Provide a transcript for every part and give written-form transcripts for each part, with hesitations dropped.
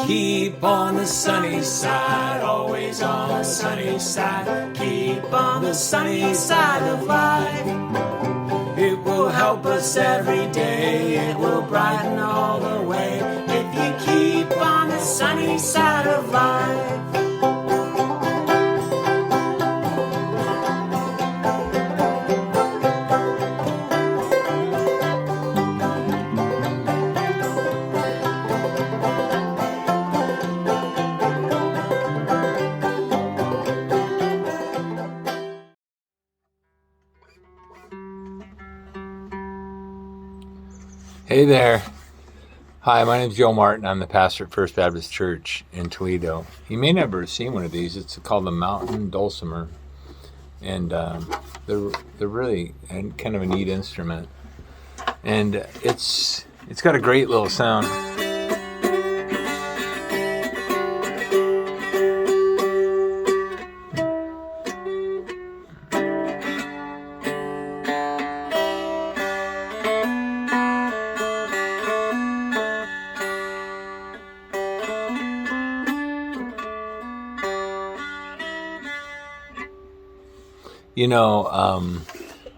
Keep on the sunny side, always on the sunny side. Keep on the sunny side of life. It will help us every day, it will brighten all the way. If you keep on the sunny side of life. Hey there. Hi, my name is Joe Martin. I'm the pastor at First Baptist Church in Toledo. You may never have seen one of these. It's called the Mountain Dulcimer. And they're really kind of a neat instrument. And it's got a great little sound. You know,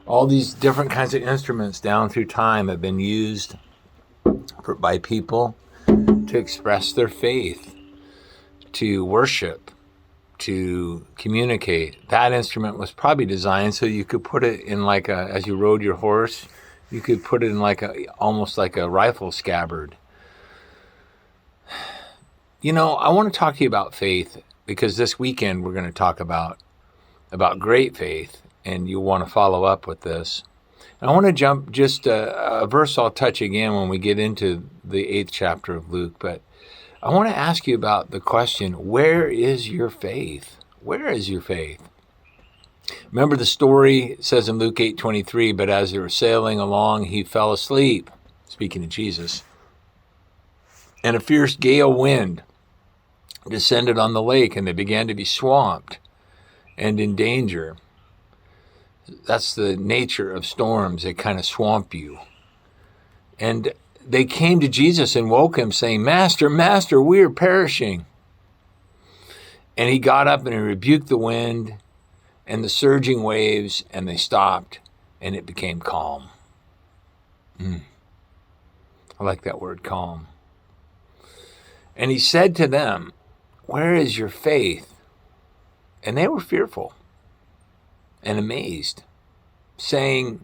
all these different kinds of instruments down through time have been used by people to express their faith, to worship, to communicate. That instrument was probably designed so you could put it in as you rode your horse, you could put it in almost like a rifle scabbard. You know, I want to talk to you about faith because this weekend we're going to talk about great faith, and you want to follow up with this. And I want to jump just a verse I'll touch again when we get into the 8th chapter of Luke, but I want to ask you about the question, where is your faith? Where is your faith? Remember the story, it says in Luke 8:23, but as they were sailing along, he fell asleep, speaking of Jesus, and a fierce gale wind descended on the lake, and they began to be swamped and in danger. That's the nature of storms. They kind of swamp you. And they came to Jesus and woke him saying, Master, Master, we are perishing. And he got up and he rebuked the wind and the surging waves, and they stopped, and it became calm. I like that word, calm. And he said to them, where is your faith? And they were fearful and amazed, saying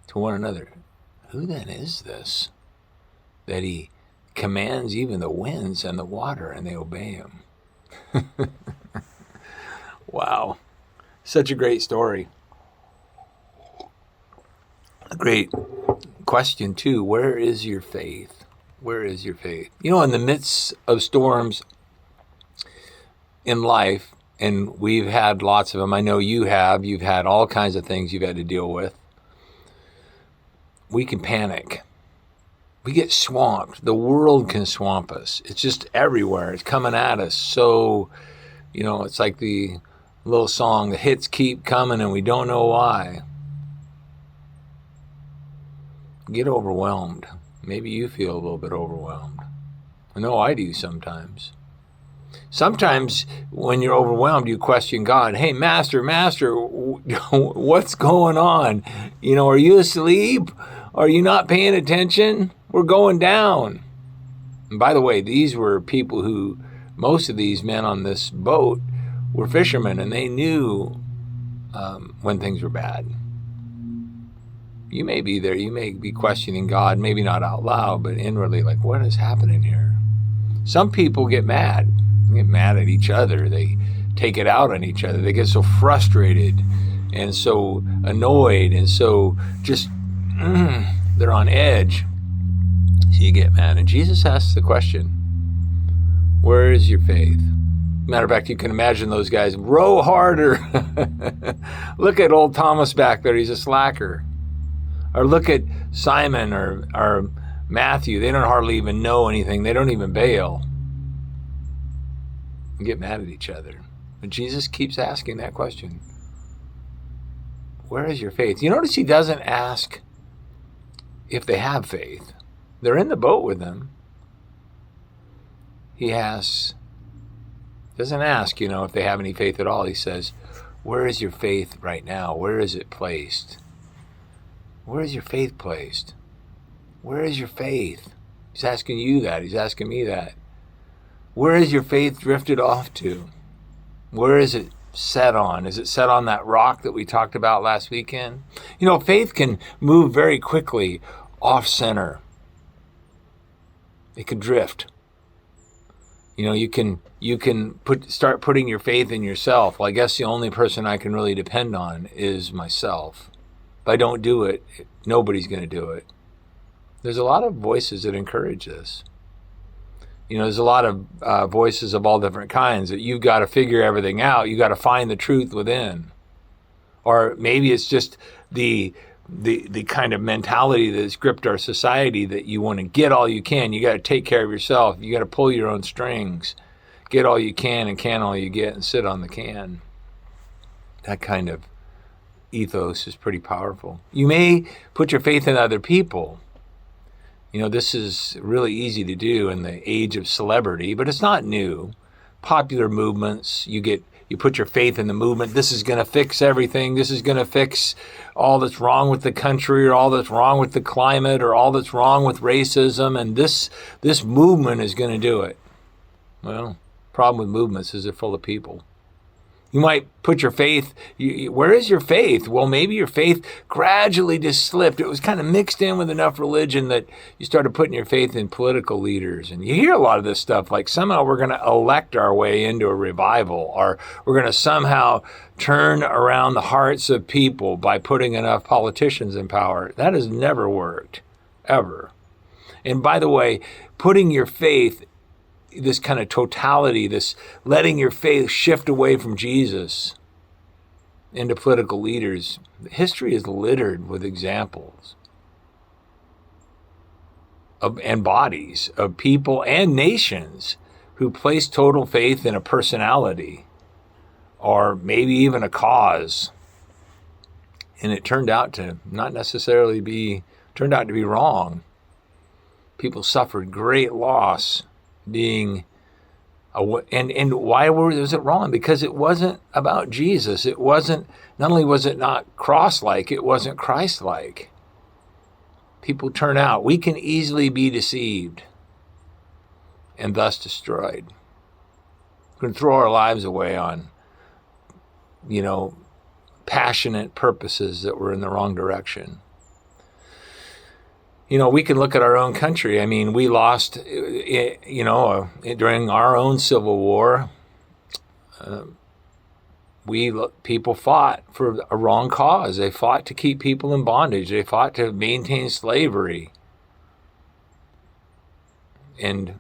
to one another, who then is this, that he commands even the winds and the water, and they obey him? Wow. Such a great story. A great question, too. Where is your faith? Where is your faith? You know, in the midst of storms in life, and we've had lots of them. I know you have. You've had all kinds of things you've had to deal with. We can panic. We get swamped. The world can swamp us. It's just everywhere. It's coming at us. So, you know, it's like the little song, the hits keep coming and we don't know why. Get overwhelmed. Maybe you feel a little bit overwhelmed. I know I do sometimes. Sometimes when you're overwhelmed, you question God. Hey, Master, what's going on? You know, are you asleep? Are you not paying attention? We're going down. And by the way, these were people who, most of these men on this boat were fishermen, and they knew when things were bad. You may be there. You may be questioning God, maybe not out loud, but inwardly, like, what is happening here? Some people get mad. They get mad at each other. They take it out on each other. They get so frustrated and so annoyed and so just, they're on edge. So you get mad. And Jesus asks the question, where is your faith? Matter of fact, you can imagine those guys, row harder. Look at old Thomas back there. He's a slacker. Or look at Simon or Matthew. They don't hardly even know anything. They don't even bail. And get mad at each other. But Jesus keeps asking that question. Where is your faith? You notice he doesn't ask if they have faith. They're in the boat with him. he asks, doesn't ask, if they have any faith at all. He says, where is your faith right now? Where is it placed? Where is your faith placed? Where is your faith? He's asking you that. He's asking me that. Where is your faith drifted off to? Where is it set on? Is it set on that rock that we talked about last weekend? Faith can move very quickly off center. It can drift. You can start putting your faith in yourself. Well, I guess the only person I can really depend on is myself. If I don't do it, nobody's going to do it. There's a lot of voices that encourage this. There's a lot of voices of all different kinds that you've got to figure everything out. You've got to find the truth within. Or maybe it's just the kind of mentality that's gripped our society that you want to get all you can. You got to take care of yourself. You got to pull your own strings. Get all you can and can all you get and sit on the can. That kind of ethos is pretty powerful. You may put your faith in other people. This is really easy to do in the age of celebrity, but it's not new. Popular movements, you put your faith in the movement. This is going to fix everything. This is going to fix all that's wrong with the country, or all that's wrong with the climate, or all that's wrong with racism, and this movement is going to do it. Well, problem with movements is they're full of people. You might put your faith, where is your faith? Well, maybe your faith gradually just slipped. It was kind of mixed in with enough religion that you started putting your faith in political leaders. And you hear a lot of this stuff, like somehow we're going to elect our way into a revival, or we're going to somehow turn around the hearts of people by putting enough politicians in power. That has never worked, ever. And by the way, putting your faith, this kind of totality, this letting your faith shift away from Jesus into political leaders, history is littered with examples and bodies of people and nations who place total faith in a personality or maybe even a cause, and it turned out to be wrong. People suffered great loss being and why was it wrong? Because it wasn't about Jesus. It wasn't, not only was it not cross-like, it wasn't Christ-like. People turn out. We can easily be deceived and thus destroyed. We can throw our lives away on, passionate purposes that were in the wrong direction. We can look at our own country. I mean, we lost, during our own civil war, people fought for a wrong cause. They fought to keep people in bondage. They fought to maintain slavery. And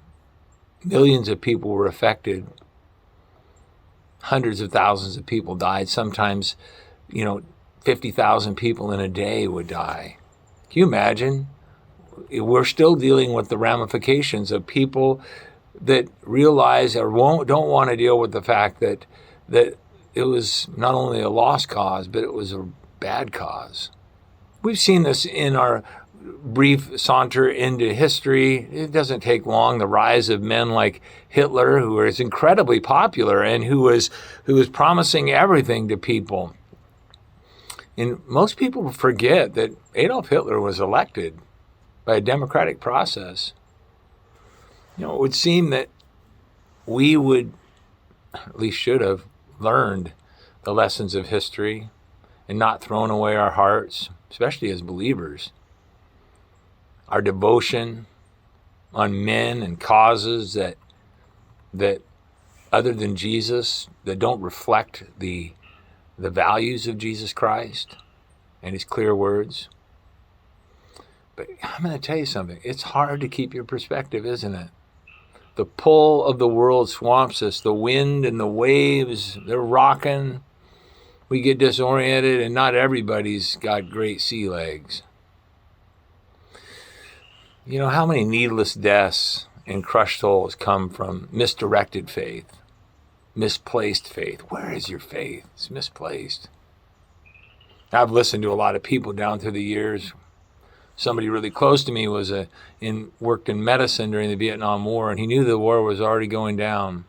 millions of people were affected. Hundreds of thousands of people died. Sometimes, 50,000 people in a day would die. Can you imagine? We're still dealing with the ramifications of people that realize or don't want to deal with the fact that it was not only a lost cause, but it was a bad cause. We've seen this in our brief saunter into history. It doesn't take long. The rise of men like Hitler, who was incredibly popular and who was promising everything to people. And most people forget that Adolf Hitler was elected by a democratic process. It would seem that we would, at least should have, learned the lessons of history and not thrown away our hearts, especially as believers. Our devotion on men and causes that other than Jesus, that don't reflect the values of Jesus Christ and his clear words. But I'm going to tell you something. It's hard to keep your perspective, isn't it? The pull of the world swamps us. The wind and the waves, they're rocking. We get disoriented, and not everybody's got great sea legs. How many needless deaths and crushed souls come from misdirected faith, misplaced faith? Where is your faith? It's misplaced. I've listened to a lot of people down through the years. somebody really close to me was worked in medicine during the Vietnam War, and he knew the war was already going down,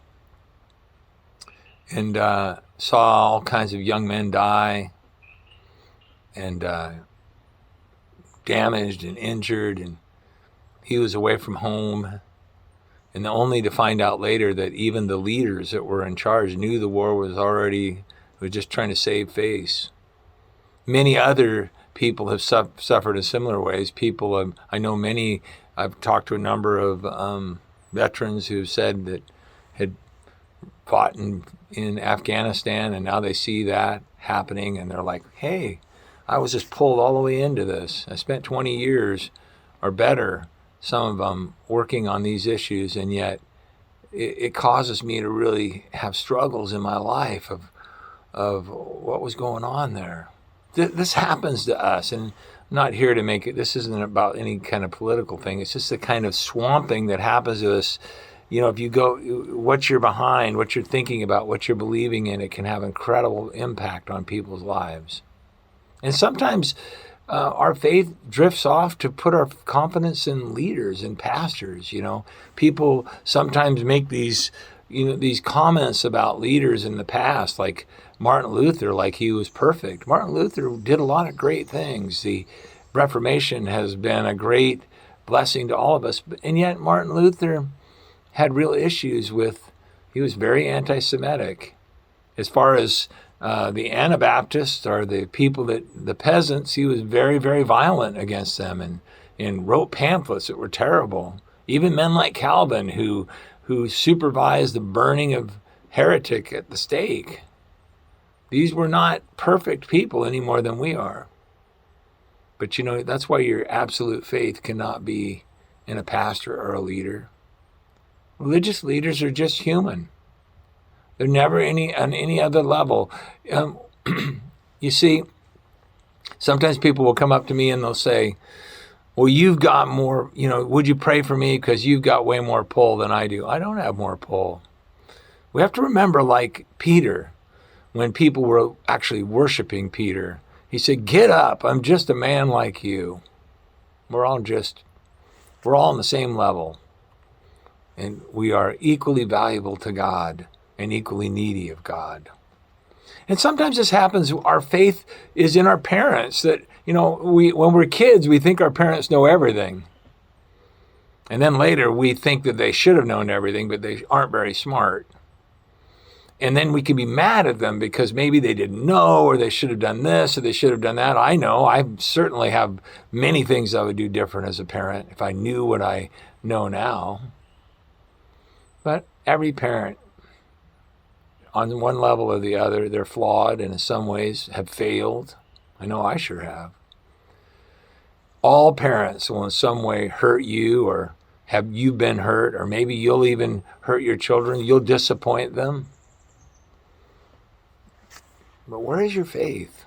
and saw all kinds of young men die, and damaged and injured, and he was away from home, and only to find out later that even the leaders that were in charge knew the war was just trying to save face. Many other people have suffered in similar ways. I know many, I've talked to a number of veterans who said that had fought in Afghanistan, and now they see that happening, and they're like, hey, I was just pulled all the way into this. I spent 20 years or better, some of them, working on these issues, and yet it causes me to really have struggles in my life of what was going on there. This happens to us, and I'm not here to make it, this isn't about any kind of political thing. It's just the kind of swamping that happens to us. You know, if you go, what you're behind, what you're thinking about, what you're believing in, it can have incredible impact on people's lives. And sometimes our faith drifts off to put our confidence in leaders and pastors. You know, people sometimes make these comments about leaders in the past, like Martin Luther, like he was perfect. Martin Luther did a lot of great things. The Reformation has been a great blessing to all of us, and yet Martin Luther had real issues he was very anti-Semitic. As far as the Anabaptists, or the peasants, he was very, very violent against them, and wrote pamphlets that were terrible. Even men like Calvin, who supervised the burning of heretic at the stake. These were not perfect people any more than we are. But you know, that's why your absolute faith cannot be in a pastor or a leader. Religious leaders are just human. They're never on any other level. You see, sometimes people will come up to me and they'll say, well, you've got more, would you pray for me because you've got way more pull than I do? I don't have more pull. We have to remember, like Peter, when people were actually worshiping Peter, he said, get up, I'm just a man like you. We're all on the same level. And we are equally valuable to God and equally needy of God. And sometimes this happens, our faith is in our parents, that, when we're kids, we think our parents know everything. And then later we think that they should have known everything, but they aren't very smart. And then we can be mad at them because maybe they didn't know, or they should have done this, or they should have done that. I know, I certainly have many things I would do different as a parent if I knew what I know now. But every parent, on one level or the other, they're flawed and in some ways have failed. I know I sure have. All parents will in some way hurt you, or have you been hurt, or maybe you'll even hurt your children. You'll disappoint them. But where is your faith?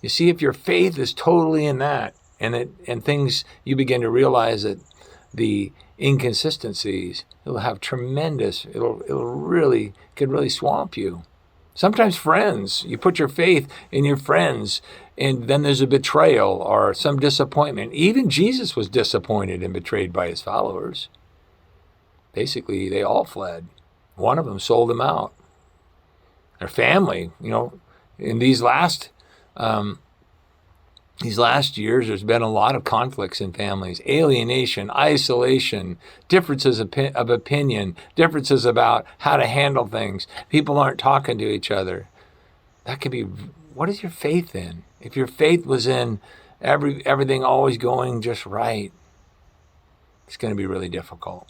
You see, if your faith is totally in that, and things, you begin to realize that the inconsistencies, it'll have tremendous, could really swamp you. Sometimes friends, you put your faith in your friends, and then there's a betrayal or some disappointment. Even Jesus was disappointed and betrayed by his followers. Basically, they all fled. One of them sold him out. Their family, in these last years, there's been a lot of conflicts in families, alienation, isolation, differences of opinion, differences about how to handle things. People aren't talking to each other. That could be, what is your faith in? If your faith was in everything always going just right, it's going to be really difficult.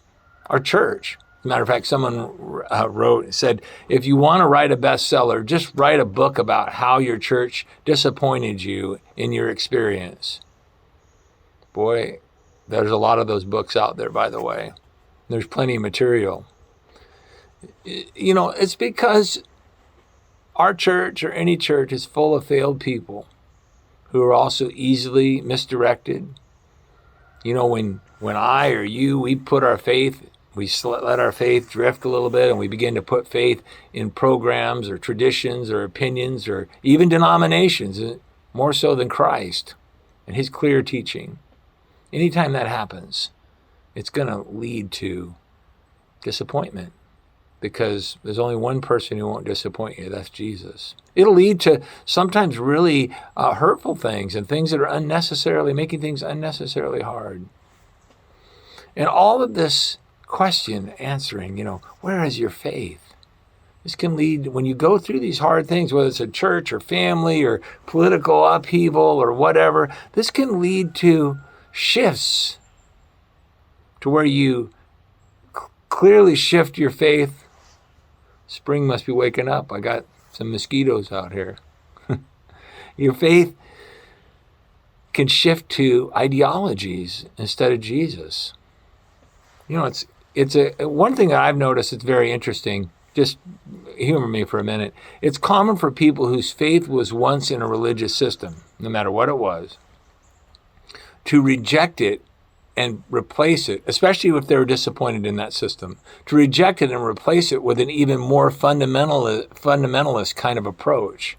Our church. As a matter of fact, someone said, if you want to write a bestseller, just write a book about how your church disappointed you in your experience. Boy, there's a lot of those books out there, by the way. There's plenty of material. It's because our church, or any church, is full of failed people who are also easily misdirected. When I or you, we put our faith, we let our faith drift a little bit, and we begin to put faith in programs or traditions or opinions or even denominations, more so than Christ. and his clear teaching, anytime that happens, it's going to lead to disappointment, because there's only one person who won't disappoint you. That's Jesus. It'll lead to sometimes really hurtful things and things that are unnecessarily, making things unnecessarily hard. And all of this question answering, where is your faith? This can lead, when you go through these hard things, whether it's a church or family or political upheaval or whatever, this can lead to shifts to where you clearly shift your faith. Spring must be waking up. I got some mosquitoes out here. Your faith can shift to ideologies instead of Jesus. It's one thing that I've noticed that's very interesting. Just humor me for a minute. It's common for people whose faith was once in a religious system, no matter what it was, to reject it and replace it, especially if they were disappointed in that system, to reject it and replace it with an even more fundamentalist kind of approach.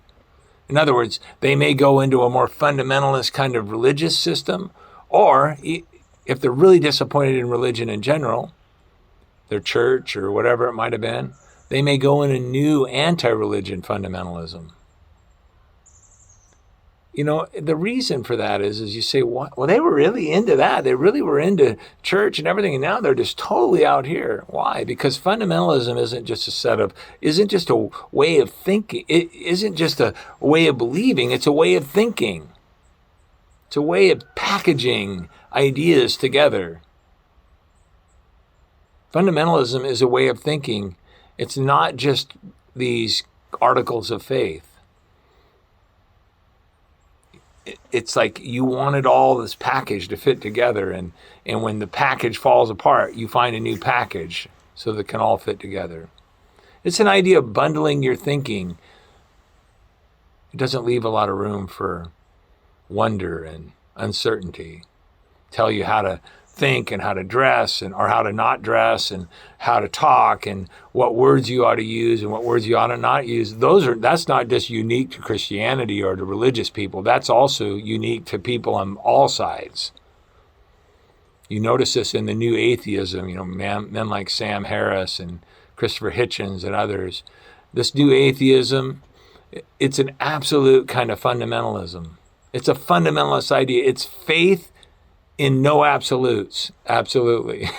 In other words, they may go into a more fundamentalist kind of religious system, or if they're really disappointed in religion in general, their church or whatever it might have been, they may go in a new anti-religion fundamentalism. The reason for that is you say, what? Well, they were really into that. They really were into church and everything, and now they're just totally out here. Why? Because fundamentalism isn't just a way of thinking. It isn't just a way of believing. It's a way of thinking. It's a way of packaging ideas together. Fundamentalism is a way of thinking. It's not just these articles of faith. It's like you wanted all this package to fit together, and when the package falls apart, you find a new package so that it can all fit together. It's an idea of bundling your thinking. It doesn't leave a lot of room for wonder and uncertainty. Tell you how to think and how to dress, or how to not dress, and how to talk, and what words you ought to use and what words you ought to not use. That's not just unique to Christianity or to religious people. That's also unique to people on all sides. You notice this in the new atheism, men like Sam Harris and Christopher Hitchens and others. This new atheism, it's an absolute kind of fundamentalism. It's a fundamentalist idea. It's faith in no absolutes. Absolutely.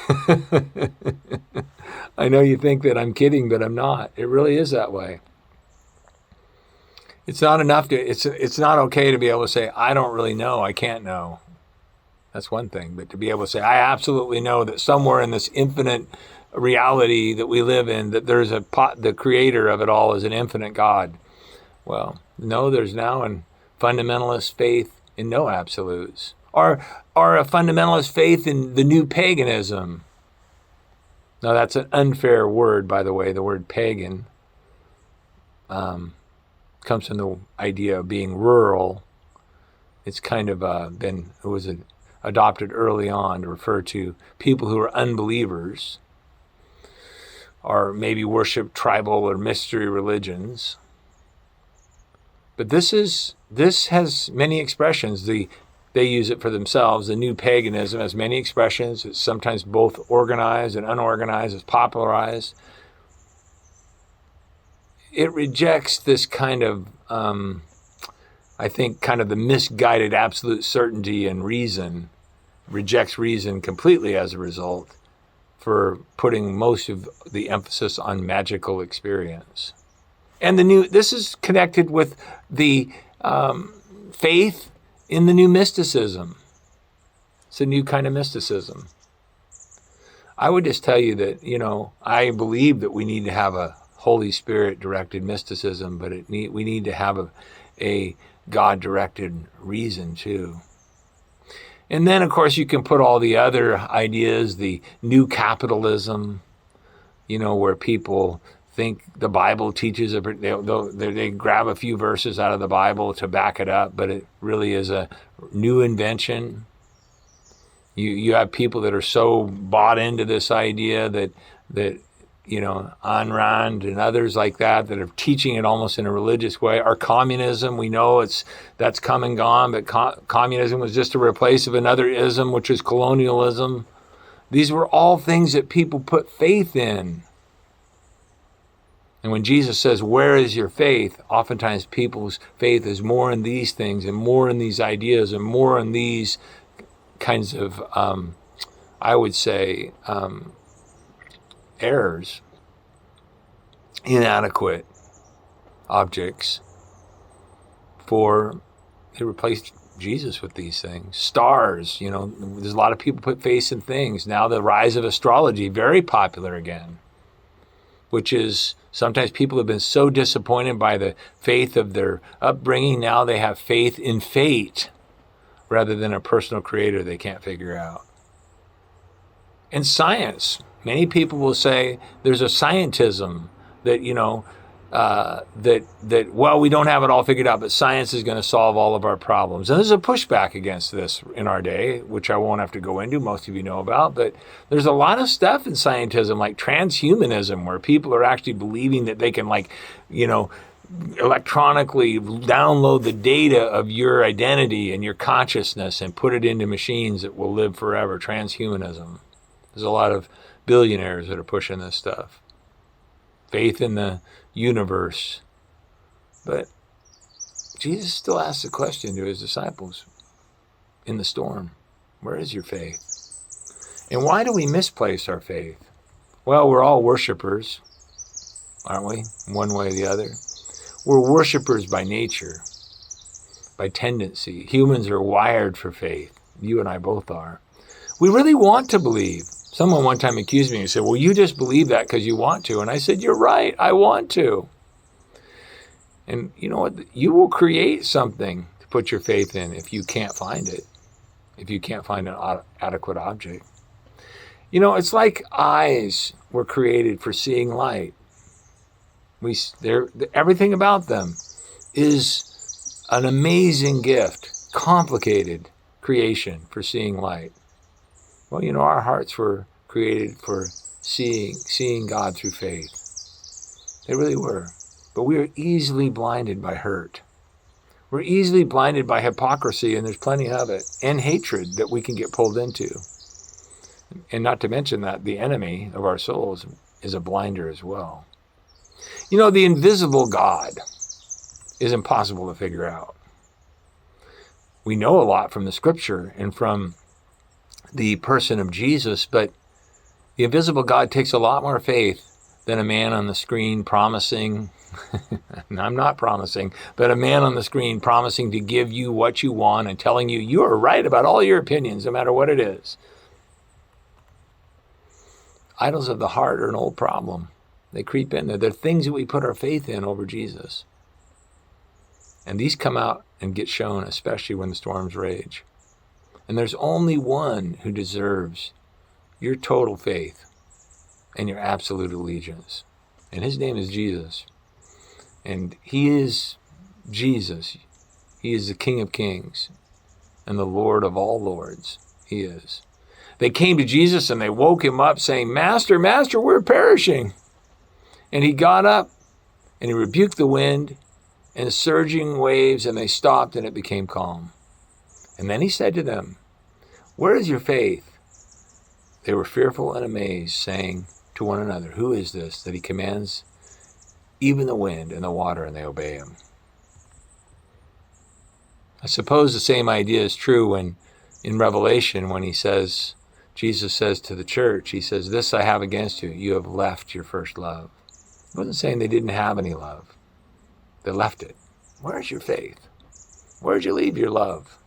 I know you think that I'm kidding, but I'm not. It really is that way. It's not enough it's not okay to be able to say, I don't really know, I can't know. That's one thing. But to be able to say, I absolutely know that somewhere in this infinite reality that we live in, that there's the creator of it all is an infinite God. Well, no, there's now a fundamentalist faith in no absolutes. Or a fundamentalist faith in the new paganism. Now, that's an unfair word, by the way. The word pagan comes from the idea of being rural. It's kind of adopted early on to refer to people who are unbelievers, or maybe worship tribal or mystery religions. But this has many expressions. They use it for themselves. The new paganism has many expressions. It's sometimes both organized and unorganized. It's popularized. It rejects this kind of, I think, kind of the misguided absolute certainty and reason. Rejects reason completely as a result, for putting most of the emphasis on magical experience. And this is connected with the faith in the new mysticism. It's a new kind of mysticism. I would just tell you that, I believe that we need to have a Holy Spirit directed mysticism, but we need to have a God directed reason too. And then, of course, you can put all the other ideas, the new capitalism, where people think the Bible teaches, they grab a few verses out of the Bible to back it up, but it really is a new invention. You have people that are so bought into this idea that Ayn Rand and others like that are teaching it almost in a religious way. Our communism, we know that's come and gone, but communism was just a replace of another ism, which is colonialism. These were all things that people put faith in. And when Jesus says, where is your faith? Oftentimes people's faith is more in these things and more in these ideas and more in these kinds of, I would say, errors, inadequate objects they replaced Jesus with these things. Stars, there's a lot of people put faith in things. Now the rise of astrology, very popular again, which is sometimes people have been so disappointed by the faith of their upbringing. Now they have faith in fate rather than a personal creator they can't figure out. And science, many people will say there's a scientism that, well, we don't have it all figured out, but science is going to solve all of our problems. And there's a pushback against this in our day, which I won't have to go into, most of you know about, but there's a lot of stuff in scientism, like transhumanism, where people are actually believing that they can, electronically download the data of your identity and your consciousness and put it into machines that will live forever. Transhumanism. There's a lot of billionaires that are pushing this stuff. Faith in the universe. But Jesus still asks the question to his disciples in the storm, where is your faith? And why do we misplace our faith? Well, we're all worshipers, aren't we? One way or the other. We're worshipers by nature, by tendency. Humans are wired for faith. You and I both are. We really want to believe. Someone one time accused me and said, well, you just believe that because you want to. And I said, you're right, I want to. And you know what? You will create something to put your faith in if you can't find it, if you can't find an adequate object. It's like eyes were created for seeing light. Everything about them is an amazing gift, complicated creation for seeing light. Well, our hearts were created for seeing God through faith. They really were. But we are easily blinded by hurt. We're easily blinded by hypocrisy, and there's plenty of it, and hatred that we can get pulled into. And not to mention that the enemy of our souls is a blinder as well. The invisible God is impossible to figure out. We know a lot from the scripture and from the person of Jesus, but the invisible God takes a lot more faith than a man on the screen promising, and I'm not promising, but a man on the screen promising to give you what you want and telling you you are right about all your opinions, no matter what it is. Idols of the heart are an old problem. They creep in there. They're things that we put our faith in over Jesus. And these come out and get shown, especially when the storms rage. And there's only one who deserves your total faith and your absolute allegiance. And his name is Jesus. And he is Jesus. He is the King of Kings and the Lord of all lords. He is. They came to Jesus and they woke him up saying, Master, Master, we're perishing. And he got up and he rebuked the wind and the surging waves, and they stopped and it became calm. And then he said to them, where is your faith? They were fearful and amazed, saying to one another, who is this that he commands even the wind and the water, and they obey him? I suppose the same idea is true when in Revelation when Jesus says to the church, he says, this I have against you, you have left your first love. He wasn't saying they didn't have any love. They left it. Where's your faith? Where'd you leave your love?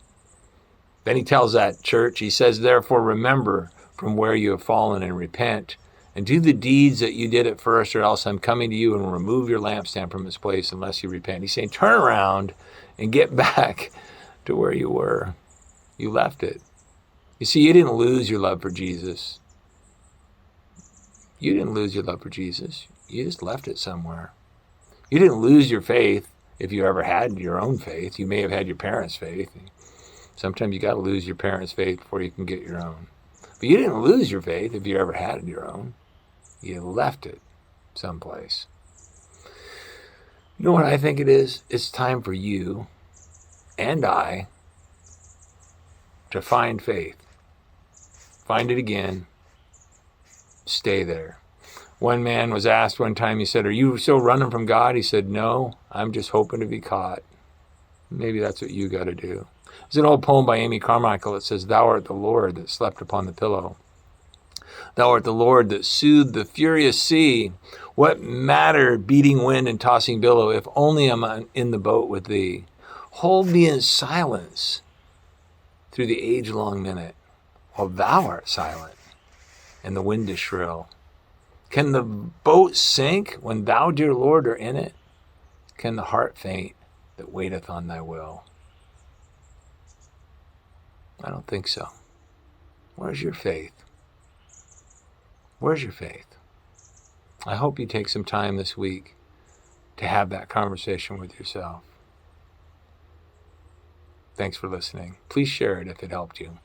Then he tells that church, he says, therefore remember from where you have fallen and repent and do the deeds that you did at first, or else I'm coming to you and will remove your lampstand from its place unless you repent. He's saying, turn around and get back to where you were. You left it. You see, you didn't lose your love for Jesus. You didn't lose your love for Jesus. You just left it somewhere. You didn't lose your faith if you ever had your own faith. You may have had your parents' faith. Sometimes you got to lose your parents' faith before you can get your own. But you didn't lose your faith if you ever had your own. You left it someplace. You know what I think it is? It's time for you and I to find faith. Find it again. Stay there. One man was asked one time, he said, "Are you still running from God?" He said, "No, I'm just hoping to be caught." Maybe that's what you got to do. There's an old poem by Amy Carmichael that says, "Thou art the Lord that slept upon the pillow. Thou art the Lord that soothed the furious sea. What matter beating wind and tossing billow, if only I'm in the boat with thee? Hold me in silence through the age-long minute, while thou art silent and the wind is shrill. Can the boat sink when thou, dear Lord, are in it? Can the heart faint that waiteth on thy will?" I don't think so. Where's your faith? Where's your faith? I hope you take some time this week to have that conversation with yourself. Thanks for listening. Please share it if it helped you.